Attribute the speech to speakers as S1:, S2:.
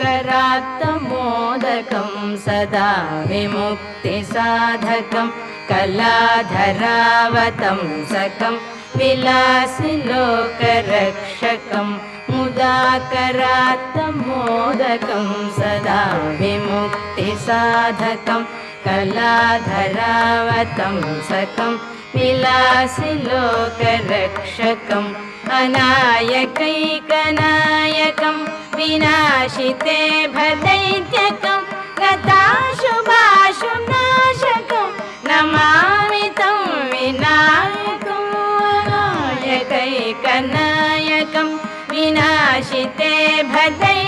S1: करात्तमोदकं सदा विमुक्तिसाधकं कलाधरावतंसकं विलासिलोकरक्षकं मुदाकरात्तमोदकं सदा विमुक्तिसाधकं कलाधरावतंसकं विलासिलोकरक्षकम् अनायकैकनायकं विनाशिते भदैत्यकं गताशुभाशुं नाशकं नमामि तं विनायकम् अनायकैकनायकं विनाशिते भदैत्यकं